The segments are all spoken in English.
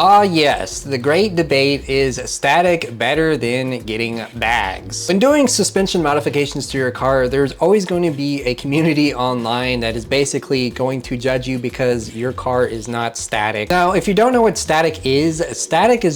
Ah yes, the great debate is static better than getting bags. When doing suspension modifications to your car, there's always going to be a community online that is basically going to judge you because your car is not static. Now, if you don't know what static is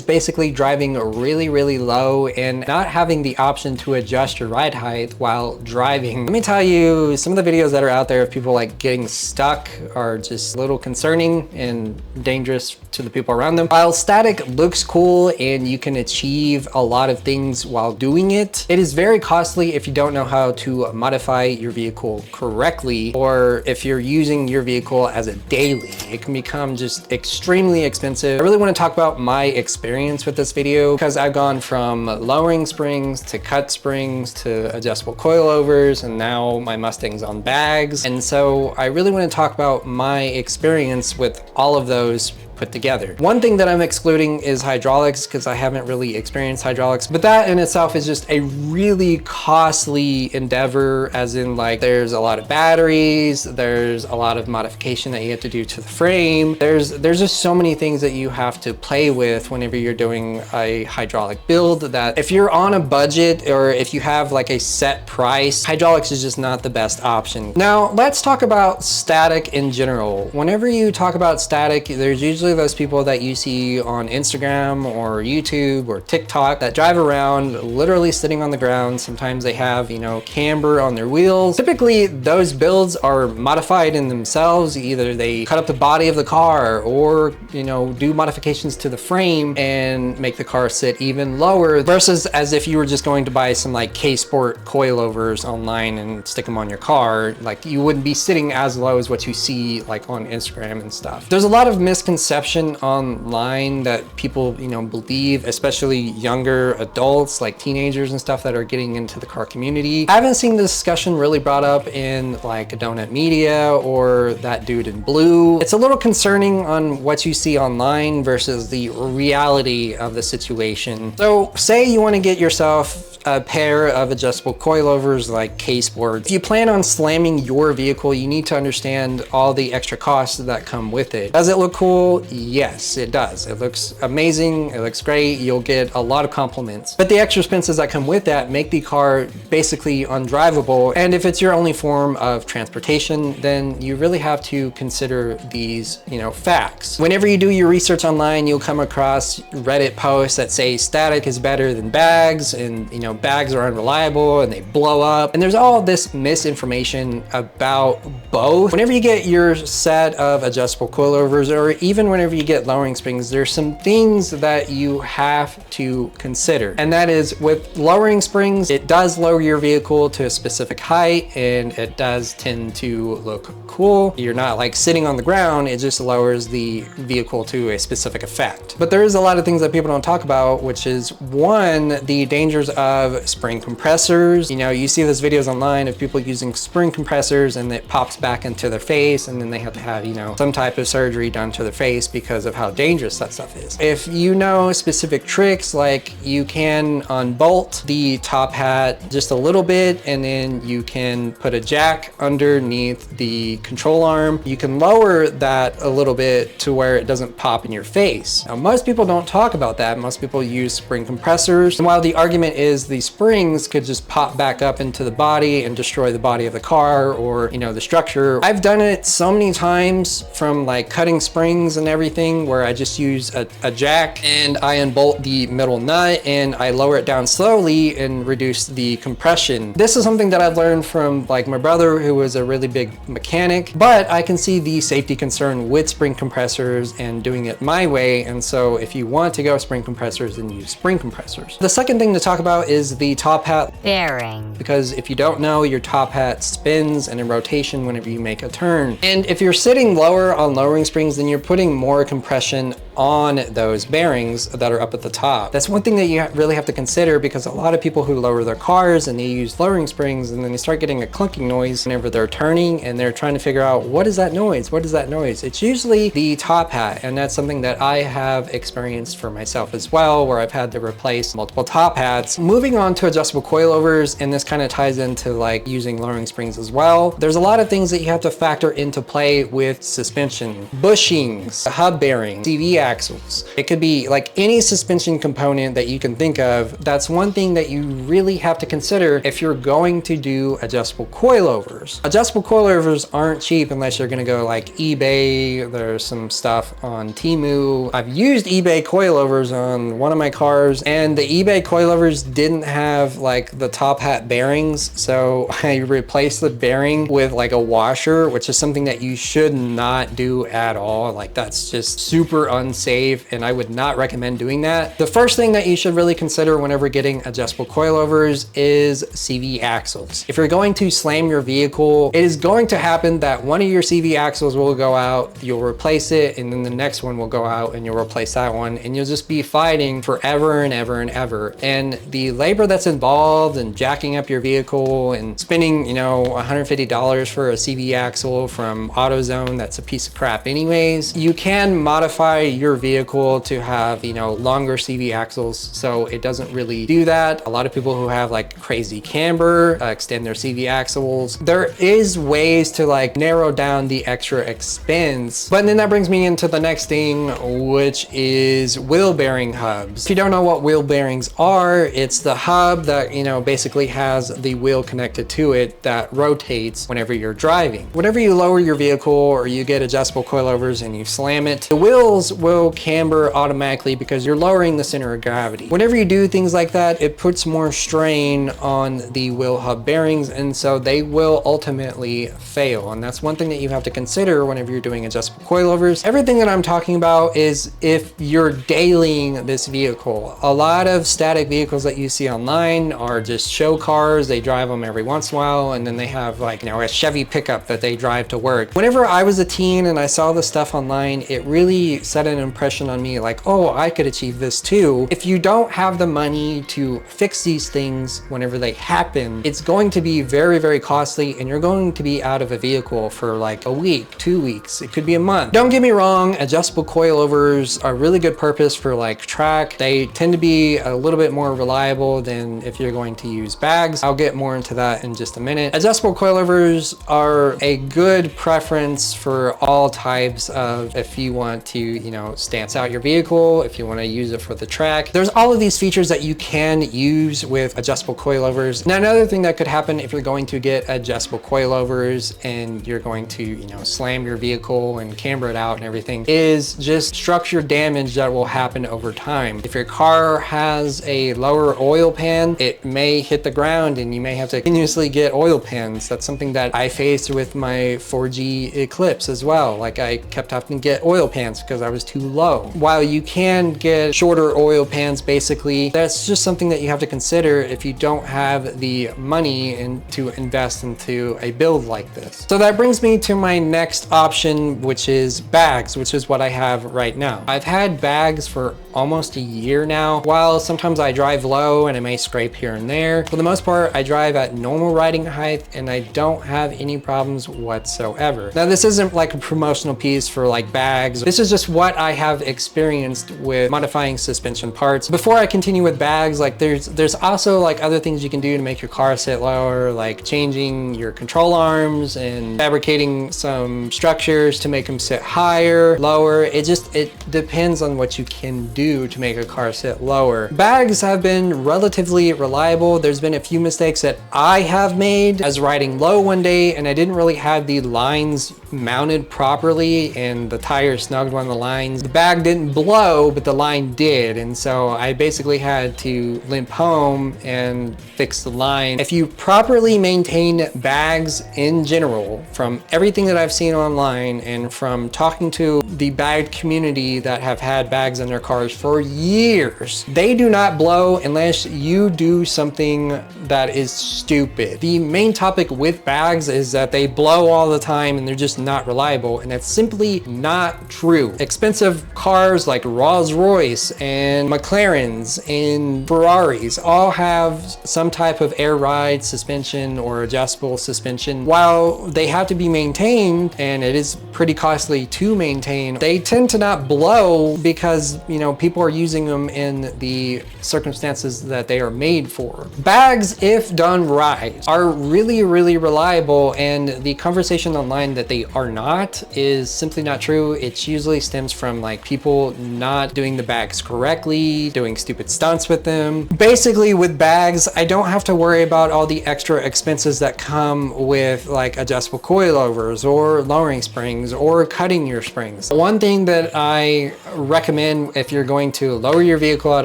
basically driving really, really low and not having the option to adjust your ride height while driving. Let me tell you, some of the videos that are out there of people like getting stuck are just a little concerning and dangerous to the people around them. While static looks cool and you can achieve a lot of things while doing it, it is very costly if you don't know how to modify your vehicle correctly, or if you're using your vehicle as a daily. It can become just extremely expensive. I really want to talk about my experience with this video because I've gone from lowering springs to cut springs to adjustable coilovers, and now my Mustang's on bags. And so I really want to talk about my experience with all of those put together. One thing that I'm excluding is hydraulics because I haven't really experienced hydraulics, but that in itself is just a really costly endeavor, as in like there's a lot of batteries, there's a lot of modification that you have to do to the frame. There's just so many things that you have to play with whenever you're doing a hydraulic build, that if you're on a budget or if you have like a set price, hydraulics is just not the best option. Now let's talk about static in general. Whenever you talk about static, there's usually those people that you see on Instagram or YouTube or TikTok that drive around literally sitting on the ground. Sometimes they have, you know, camber on their wheels. Typically those builds are modified in themselves. Either they cut up the body of the car or, you know, do modifications to the frame and make the car sit even lower, versus as if you were just going to buy some like K-Sport coilovers online and stick them on your car. Like you wouldn't be sitting as low as what you see like on Instagram and stuff. There's a lot of misconception online that people, you know, believe, especially younger adults like teenagers and stuff that are getting into the car community. I haven't seen the discussion really brought up in like Donut Media or that dude in blue. It's a little concerning on what you see online versus the reality of the situation. So say you want to get yourself a pair of adjustable coilovers like K-Sport. If you plan on slamming your vehicle, you need to understand all the extra costs that come with it. Does it look cool? Yes, it does. It looks amazing. It looks great. You'll get a lot of compliments. But the extra expenses that come with that make the car basically undrivable. And if it's your only form of transportation, then you really have to consider these, you know, facts. Whenever you do your research online, you'll come across Reddit posts that say static is better than bags, and, you know, bags are unreliable and they blow up. And there's all this misinformation about both. Whenever you get your set of adjustable coilovers, or even whenever you get lowering springs, there's some things that you have to consider. And that is, with lowering springs, it does lower your vehicle to a specific height and it does tend to look cool. You're not like sitting on the ground, it just lowers the vehicle to a specific effect. But there is a lot of things that people don't talk about, which is one, the dangers of spring compressors. You know, you see those videos online of people using spring compressors and it pops back into their face, and then they have to have, you know, some type of surgery done to their face because of how dangerous that stuff is. If you know specific tricks, like you can unbolt the top hat just a little bit, and then you can put a jack underneath the control arm. You can lower that a little bit to where it doesn't pop in your face. Now, most people don't talk about that. Most people use spring compressors. And while the argument is the springs could just pop back up into the body and destroy the body of the car, or, you know, the structure, I've done it so many times, from like cutting springs and everything, where I just use a jack and I unbolt the middle nut and I lower it down slowly and reduce the compression. This is something that I've learned from like my brother, who was a really big mechanic, but I can see the safety concern with spring compressors and doing it my way. And so if you want to go spring compressors, then use spring compressors. The second thing to talk about is the top hat bearing, because if you don't know, your top hat spins and in rotation whenever you make a turn. And if you're sitting lower on lowering springs, then you're putting more compression on those bearings that are up at the top. That's one thing that you really have to consider, because a lot of people who lower their cars and they use lowering springs, and then they start getting a clunking noise whenever they're turning, and they're trying to figure out, what is that noise? What is that noise? It's usually the top hat, and that's something that I have experienced for myself as well, where I've had to replace multiple top hats. Moving on to adjustable coilovers, and this kind of ties into like using lowering springs as well. There's a lot of things that you have to factor into play with suspension. Bushings, hub bearings, CV axles. It could be like any suspension component that you can think of. That's one thing that you really have to consider if you're going to do adjustable coilovers. Adjustable coilovers aren't cheap unless you're gonna go like eBay. There's some stuff on Temu. I've used eBay coilovers on one of my cars, and the eBay coilovers didn't have like the top hat bearings, so I replaced the bearing with like a washer, which is something that you should not do at all. Like that's just super unsafe, and I would not recommend doing that. The first thing that you should really consider whenever getting adjustable coilovers is CV axles. If you're going to slam your vehicle, it is going to happen that one of your CV axles will go out, you'll replace it, and then the next one will go out and you'll replace that one, and you'll just be fighting forever and ever and ever. And the labor that's involved in jacking up your vehicle and spending, you know, $150 for a CV axle from AutoZone, that's a piece of crap anyways. You can modify your vehicle to have, you know, longer CV axles, so it doesn't really do that. A lot of people who have like crazy camber extend their CV axles. There is ways to like narrow down the extra expense, but then that brings me into the next thing, which is wheel bearing hubs. If you don't know what wheel bearings are, it's the hub that, you know, basically has the wheel connected to it that rotates whenever you're driving. Whenever you lower your vehicle or you get adjustable coilovers and you slam it, the wheels will camber automatically because you're lowering the center of gravity. Whenever you do things like that, it puts more strain on the wheel hub bearings, and so they will ultimately fail. And that's one thing that you have to consider whenever you're doing adjustable coilovers. Everything that I'm talking about is if you're dailying this vehicle. A lot of static vehicles that you see online are just show cars. They drive them every once in a while, and then they have like, you know, a Chevy pickup that they drive to work. Whenever I was a teen and I saw this stuff online, it really set an impression on me like, oh, I could achieve this too. If you don't have the money to fix these things whenever they happen, it's going to be very, very costly, and you're going to be out of a vehicle for like a week, 2 weeks, it could be a month. Don't get me wrong, adjustable coilovers are really good purpose for like track. They tend to be a little bit more reliable than if you're going to use bags. I'll get more into that in just a minute. Adjustable coilovers are a good preference for all types of, if you want to, you know, stance out your vehicle, if you want to use it for the track. There's all of these features that you can use with adjustable coilovers. Now, another thing that could happen if you're going to get adjustable coilovers and you're going to, you know, slam your vehicle and camber it out and everything, is just structure damage that will happen over time. If your car has a lower oil pan, it may hit the ground and you may have to continuously get oil pans. That's something that I faced with my 4G Eclipse as well. Like I kept having to get oil pans because I was too low. While you can get shorter oil pans, basically, that's just something that you have to consider if you don't have the money to invest into a build like this. So that brings me to my next option, which is bags, which is what I have right now. I've had bags for almost a year now. While sometimes I drive low and I may scrape here and there, for the most part, I drive at normal riding height and I don't have any problems whatsoever. Now, this isn't like a promotional piece for like bags. This is just what I have experienced with modifying suspension parts. Before I continue with bags, like there's also like other things you can do to make your car sit lower, like changing your control arms and fabricating some structures to make them sit higher, lower. It depends on what you can do to make a car sit lower. Bags have been relatively reliable. There's been a few mistakes that I have made. I was riding low one day and I didn't really have the lines mounted properly and the tire snugged on the lines. The bag didn't blow, but the line did. And so I basically had to limp home and fix the line. If you properly maintain bags in general, from everything that I've seen online and from talking to the bag community that have had bags in their cars for years, they do not blow unless you do something that is stupid. The main topic with bags is that they blow all the time and they're just not reliable, and that's simply not true. Expensive cars like Rolls-Royce and McLarens and Ferraris all have some type of air ride suspension or adjustable suspension. While they have to be maintained, and it is pretty costly to maintain, they tend to not blow because, you know, people are using them in the circumstances that they are made for. Bags, if done right, are really, really reliable, and the conversation online that they are not is simply not true. It usually stems from like people not doing the bags correctly, doing stupid stunts with them. Basically with bags, I don't have to worry about all the extra expenses that come with like adjustable coilovers or lowering springs or cutting your springs. One thing that I recommend if you're going to lower your vehicle at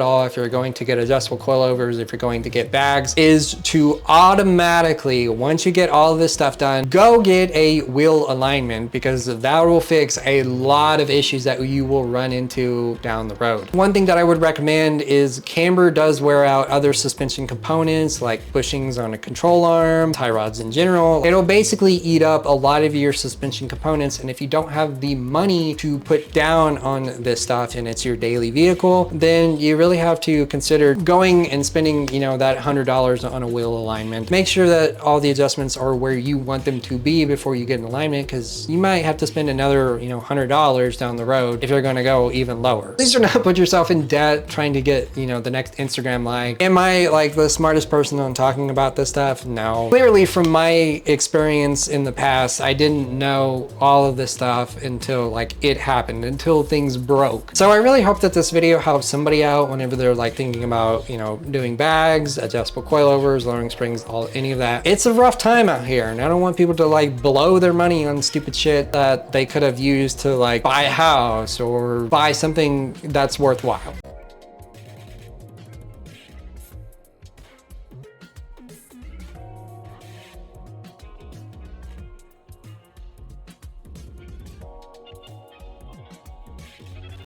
all, if you're going to get adjustable coilovers, if you're going to get bags, is to automatically, once you get all of this stuff done, go get a wheel alignment, because that will fix a lot of issues that you will run into down the road. One thing that I would recommend is camber does wear out other suspension components like bushings on a control arm, tie rods in general. It'll basically eat up a lot of your suspension components, and if you don't have the money to put down on this stuff and it's your daily vehicle, then you really have to consider going and spending, you know, that $100 on a wheel alignment. Make sure that all the adjustments are where you want them to be before you get an alignment, because you might have to spend another, you know, $100 down the road if you're going to go even lower. Please do not put yourself in debt trying to get, you know, the next Instagram like. Am I like the smartest person on talking about this stuff? No. Clearly from my experience in the past, I didn't know all of this stuff until like it happened, until things broke. So I really hope that this video helps somebody out whenever they're like thinking about, you know, doing bags, adjustable coilovers, lowering springs, any of that. It's a rough time out here, and I don't want people to like blow their money on stupid shit that they could have used to like buy a house or buy something that's worthwhile.